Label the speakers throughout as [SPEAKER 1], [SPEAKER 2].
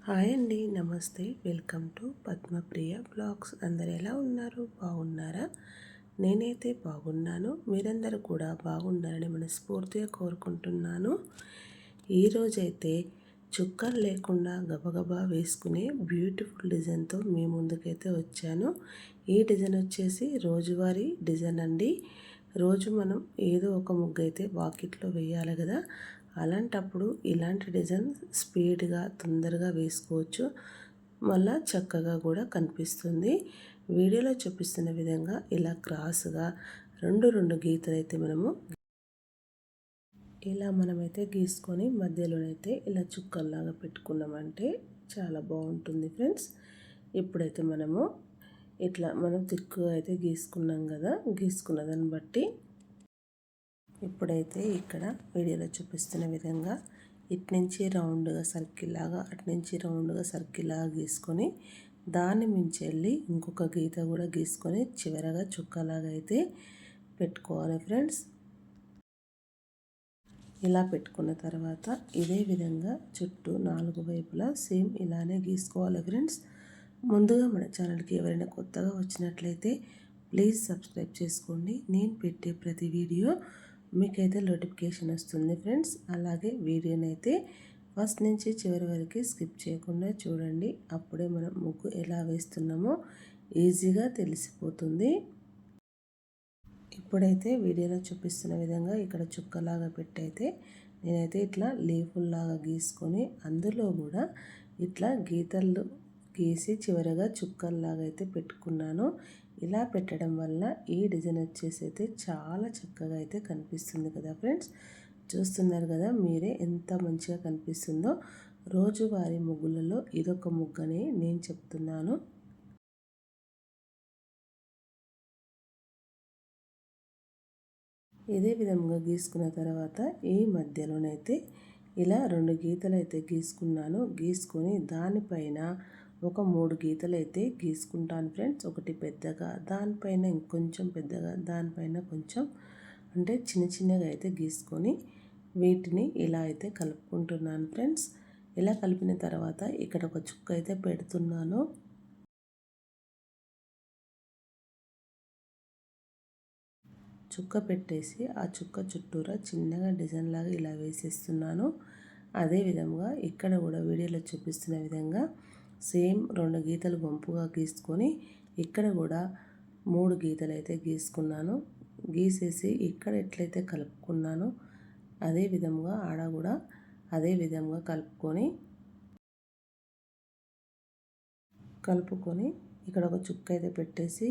[SPEAKER 1] Hi అండి, నమస్తే. Welcome to Padmapriya blogs. అందరు ఎలా ఉన్నారు? బాగున్నారా? నేనైతే బాగున్నాను. మీరందరూ కూడా బాగున్నారని మనస్ఫూర్తిగా కోరుకుంటున్నాను. ఈరోజైతే చుక్కలు లేకుండా గబగబా వేసుకునే బ్యూటిఫుల్ డిజైన్తో మీ ముందుకైతే వచ్చాను. ఈ డిజైన్ వచ్చేసి రోజువారీ డిజైన్ అండి. రోజు మనం ఏదో ఒక ముగ్గు అయితే వాకిట్లో వేయాలి కదా, అలాంటప్పుడు ఇలాంటి డిజైన్ స్పీడ్గా తొందరగా వేసుకోవచ్చు, మళ్ళా చక్కగా కూడా కనిపిస్తుంది. వీడియోలో చూపిస్తున్న విధంగా ఇలా క్రాస్గా రెండు గీతలు అయితే మనమైతే గీసుకొని మధ్యలోనైతే ఇలా చుక్కల్లాగా పెట్టుకున్నామంటే చాలా బాగుంటుంది ఫ్రెండ్స్. ఇప్పుడైతే మనం తిక్కుగా అయితే గీసుకున్నాం కదా, గీసుకున్న దాన్ని బట్టి ఇప్పుడైతే ఇక్కడ వీడియోలో చూపిస్తున్న విధంగా ఇటు నుంచి రౌండ్గా సర్కిల్ లాగా, అటు నుంచి రౌండ్గా సర్కిల్ లాగా గీసుకొని దాన్ని మించి వెళ్ళి ఇంకొక గీత కూడా గీసుకొని చివరగా చుక్కలాగా అయితే పెట్టుకోవాలి ఫ్రెండ్స్. ఇలా పెట్టుకున్న తర్వాత ఇదే విధంగా చుట్టూ 4 వైపులా సేమ్ ఇలానే గీసుకోవాలి ఫ్రెండ్స్. ముందుగా మన ఛానల్కి ఎవరైనా కొత్తగా వచ్చినట్లయితే ప్లీజ్ సబ్స్క్రైబ్ చేసుకోండి. నేను పెట్టే ప్రతి వీడియో మీకైతే నోటిఫికేషన్ వస్తుంది ఫ్రెండ్స్. అలాగే వీడియోనైతే ఫస్ట్ నుంచి చివరి వరకు స్కిప్ చేయకుండా చూడండి. అప్పుడే మనం ముగ్గు ఎలా వేస్తున్నామో ఈజీగా తెలిసిపోతుంది. ఇప్పుడైతే వీడియోలో చూపిస్తున్న విధంగా ఇక్కడ చుక్కలాగా పెట్టయితే నేనైతే ఇట్లా లీఫుల్లాగా గీసుకొని అందులో కూడా ఇట్లా గీతలు గీసి చివరగా చుక్కల్లాగా అయితే పెట్టుకున్నాను. ఇలా పెట్టడం వల్ల ఈ డిజైన్ వచ్చేసి అయితే చాలా చక్కగా అయితే కనిపిస్తుంది కదా ఫ్రెండ్స్. చూస్తున్నారు కదా మీరే ఎంత మంచిగా కనిపిస్తుందో. రోజువారీ ముగ్గులలో ఇదొక ముగ్గని నేను చెప్తున్నాను. ఇదే విధంగా గీసుకున్న తర్వాత ఈ మధ్యలోనైతే ఇలా 2 గీతలు అయితే గీసుకున్నాను. గీసుకొని దానిపైన ఒక 3 గీతలు అయితే గీసుకుంటాను ఫ్రెండ్స్. ఒకటి పెద్దగా, దానిపైన ఇంకొంచెం పెద్దగా, దానిపైన కొంచెం అంటే చిన్నగా అయితే గీసుకొని వీటిని ఇలా అయితే కలుపుకుంటున్నాను ఫ్రెండ్స్. ఇలా కలిపిన తర్వాత ఇక్కడ ఒక చుక్క అయితే పెడుతున్నాను. చుక్క పెట్టేసి ఆ చుక్క చుట్టూరా చిన్నగా డిజైన్ లాగా ఇలా వేసేస్తున్నాను. అదే విధంగా ఇక్కడ కూడా వీడియోలో చూపిస్తున్న విధంగా సేమ్ 2 గీతలు వంపుగా గీసుకొని ఇక్కడ కూడా 3 గీతలు అయితే గీసుకున్నాను. గీసేసి ఇక్కడ ఎట్లయితే కలుపుకున్నానో అదే విధంగా ఆడ కూడా అదే విధంగా కలుపుకొని ఇక్కడ ఒక చుక్క అయితే పెట్టేసి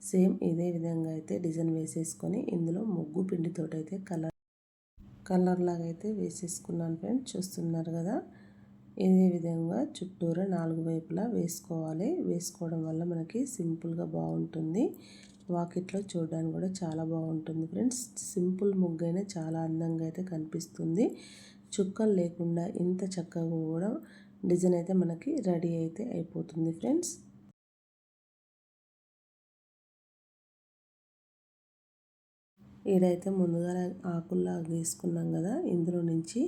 [SPEAKER 1] సేమ్ ఇదే విధంగా అయితే డిజైన్ వేసేసుకొని ఇందులో ముగ్గు పిండితోటి అయితే కలర్ లాగా అయితే వేసేసుకున్నాను ఫ్రెండ్స్. చూస్తున్నారు కదా, ఇదే విధంగా చుట్టూరా 4 వైపులా వేసుకోవాలి. వేసుకోవడం వల్ల మనకి సింపుల్గా బాగుంటుంది. వాకిట్లో చూడడానికి కూడా చాలా బాగుంటుంది ఫ్రెండ్స్. సింపుల్ ముగ్గైనా చాలా అందంగా అయితే కనిపిస్తుంది. చుక్కలు లేకుండా ఇంత చక్కగా కూడా డిజైన్ అయితే మనకి రెడీ అయితే అయిపోతుంది ఫ్రెండ్స్. ఇదైతే ముందుగా ఆకుల్లా గీసుకున్నాం కదా, ఇందులో నుంచి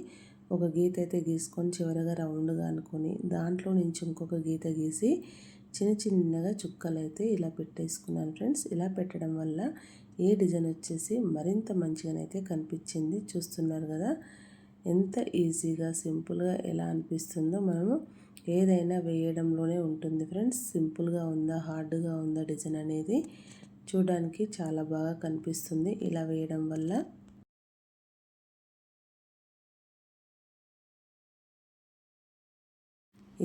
[SPEAKER 1] ఒక గీత అయితే గీసుకొని చివరగా రౌండ్గా అనుకొని దాంట్లో నుంచి ఇంకొక గీత గీసి చిన్నగా చుక్కలు అయితే ఇలా పెట్టేసుకున్నాను ఫ్రెండ్స్. ఇలా పెట్టడం వల్ల ఈ డిజైన్ వచ్చేసి మరింత మంచిగానైతే కనిపించింది. చూస్తున్నారు కదా ఎంత ఈజీగా సింపుల్గా ఎలా అనిపిస్తుందో. మనము ఏదైనా వేయడంలోనే ఉంటుంది ఫ్రెండ్స్. సింపుల్గా ఉందా హార్డ్గా ఉందా డిజైన్ అనేది చూడడానికి చాలా బాగా కనిపిస్తుంది ఇలా వేయడం వల్ల.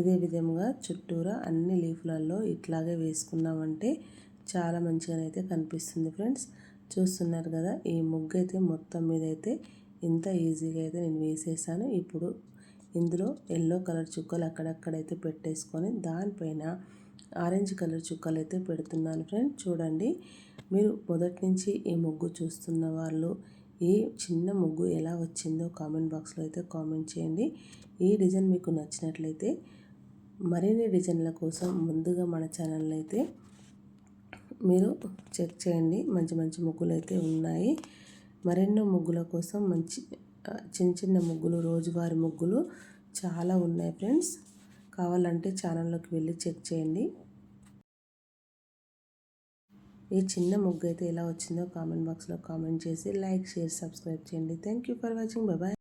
[SPEAKER 1] ఇదే విధంగా చుట్టూరా అన్ని లీఫ్లలో ఇట్లాగే వేసుకున్నామంటే చాలా మంచిగానైతే కనిపిస్తుంది ఫ్రెండ్స్. చూస్తున్నారు కదా, ఈ ముగ్గు అయితే మొత్తం మీద అయితే ఇంత ఈజీగా అయితే నేను వేసేసాను. ఇప్పుడు ఇందులో ఎల్లో కలర్ చుక్కలు అక్కడక్కడైతే పెట్టేసుకొని దానిపైన ఆరెంజ్ కలర్ చుక్కలు అయితే పెడుతున్నాను ఫ్రెండ్స్. చూడండి, మీరు మొదటి నుంచి ఈ ముగ్గు చూస్తున్న వాళ్ళు ఈ చిన్న ముగ్గు ఎలా వచ్చిందో కామెంట్ బాక్స్లో అయితే కామెంట్ చేయండి. ఈ డిజైన్ మీకు నచ్చినట్లయితే మరిన్ని డిజైన్ల కోసం ముందుగా మన ఛానల్ అయితే మీరు చెక్ చేయండి. మంచి ముగ్గులు అయితే ఉన్నాయి. మరెన్నో ముగ్గుల కోసం చిన్న ముగ్గులు, రోజువారీ ముగ్గులు చాలా ఉన్నాయి ఫ్రెండ్స్. కావాలంటే ఛానల్లోకి వెళ్ళి చెక్ చేయండి. ఈ చిన్న ముగ్గు అయితే ఎలా వచ్చిందో కామెంట్ బాక్స్లో కామెంట్ చేసి లైక్, షేర్, సబ్స్క్రైబ్ చేయండి. Thank you for watching. Bye.